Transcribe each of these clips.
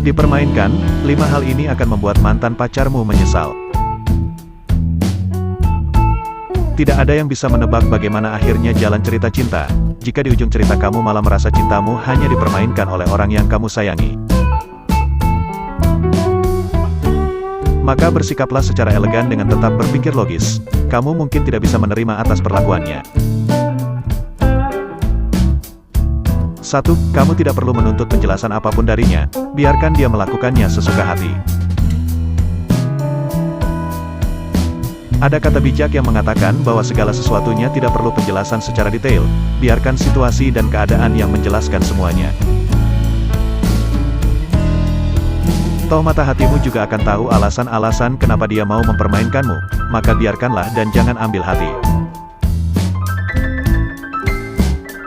Dipermainkan, 5 hal ini akan membuat mantan pacarmu menyesal. Tidak ada yang bisa menebak bagaimana akhirnya jalan cerita cinta, jika di ujung cerita kamu malah merasa cintamu hanya dipermainkan oleh orang yang kamu sayangi. Maka bersikaplah secara elegan dengan tetap berpikir logis. Kamu mungkin tidak bisa menerima atas perlakuannya. 1. Kamu tidak perlu menuntut penjelasan apapun darinya, biarkan dia melakukannya sesuka hati. Ada kata bijak yang mengatakan bahwa segala sesuatunya tidak perlu penjelasan secara detail, biarkan situasi dan keadaan yang menjelaskan semuanya. Toh mata hatimu juga akan tahu alasan-alasan kenapa dia mau mempermainkanmu, maka biarkanlah dan jangan ambil hati.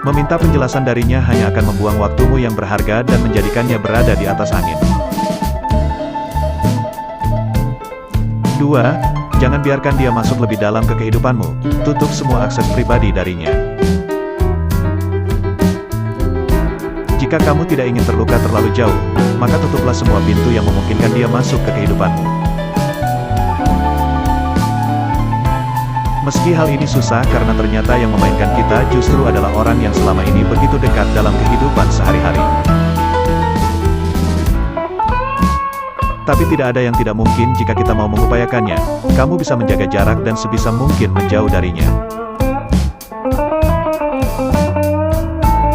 Meminta penjelasan darinya hanya akan membuang waktumu yang berharga dan menjadikannya berada di atas angin. 2. Jangan biarkan dia masuk lebih dalam ke kehidupanmu, tutup semua akses pribadi darinya. Jika kamu tidak ingin terluka terlalu jauh, maka tutuplah semua pintu yang memungkinkan dia masuk ke kehidupanmu. Meski hal ini susah karena ternyata yang memainkan kita justru adalah orang yang selama ini begitu dekat dalam kehidupan sehari-hari. Tapi tidak ada yang tidak mungkin jika kita mau mengupayakannya. Kamu bisa menjaga jarak dan sebisa mungkin menjauh darinya.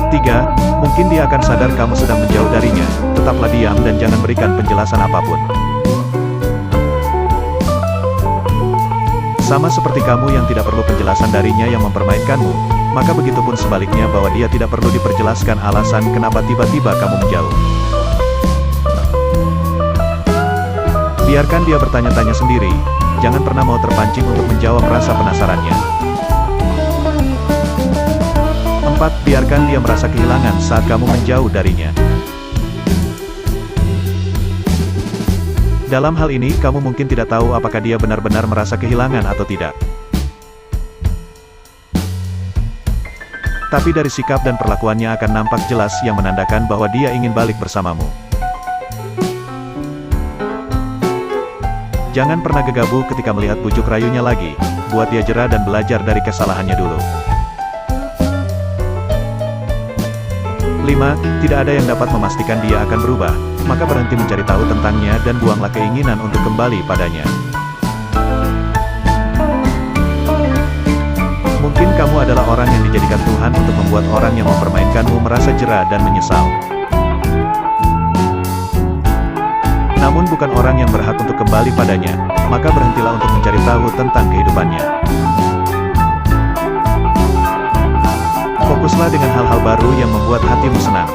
3. Mungkin dia akan sadar kamu sedang menjauh darinya. Tetaplah diam dan jangan berikan penjelasan apapun. Sama seperti kamu yang tidak perlu penjelasan darinya yang mempermainkanmu, maka begitupun sebaliknya bahwa dia tidak perlu diperjelaskan alasan kenapa tiba-tiba kamu menjauh. Biarkan dia bertanya-tanya sendiri, jangan pernah mau terpancing untuk menjawab rasa penasarannya. 4. Biarkan dia merasa kehilangan saat kamu menjauh darinya. Dalam hal ini, kamu mungkin tidak tahu apakah dia benar-benar merasa kehilangan atau tidak. Tapi dari sikap dan perlakuannya akan nampak jelas yang menandakan bahwa dia ingin balik bersamamu. Jangan pernah gegabah ketika melihat bujuk rayunya lagi, buat dia jera dan belajar dari kesalahannya dulu. 5. Tidak ada yang dapat memastikan dia akan berubah, maka berhenti mencari tahu tentangnya dan buanglah keinginan untuk kembali padanya. Mungkin kamu adalah orang yang dijadikan Tuhan untuk membuat orang yang mempermainkanmu merasa jera dan menyesal. Namun bukan orang yang berhak untuk kembali padanya, maka berhentilah untuk mencari tahu tentang kehidupannya. Fokuslah dengan hal-hal baru yang membuat hatimu senang.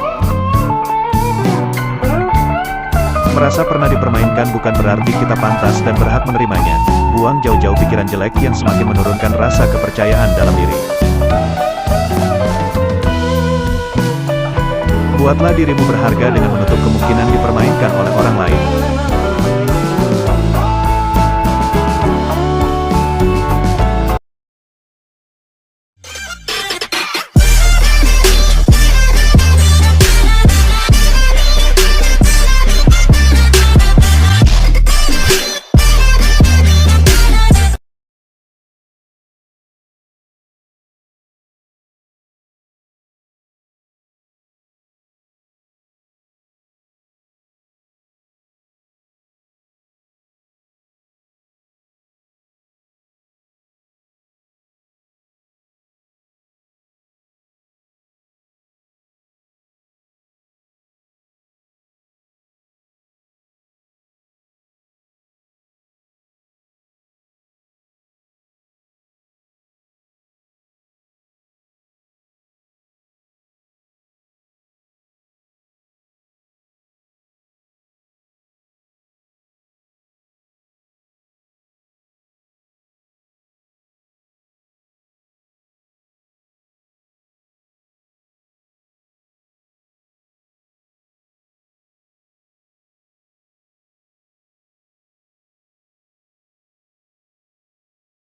Merasa pernah dipermainkan bukan berarti kita pantas dan berhak menerimanya. Buang jauh-jauh pikiran jelek yang semakin menurunkan rasa kepercayaan dalam diri. Buatlah dirimu berharga dengan menutup kemungkinan dipermainkan oleh orang lain.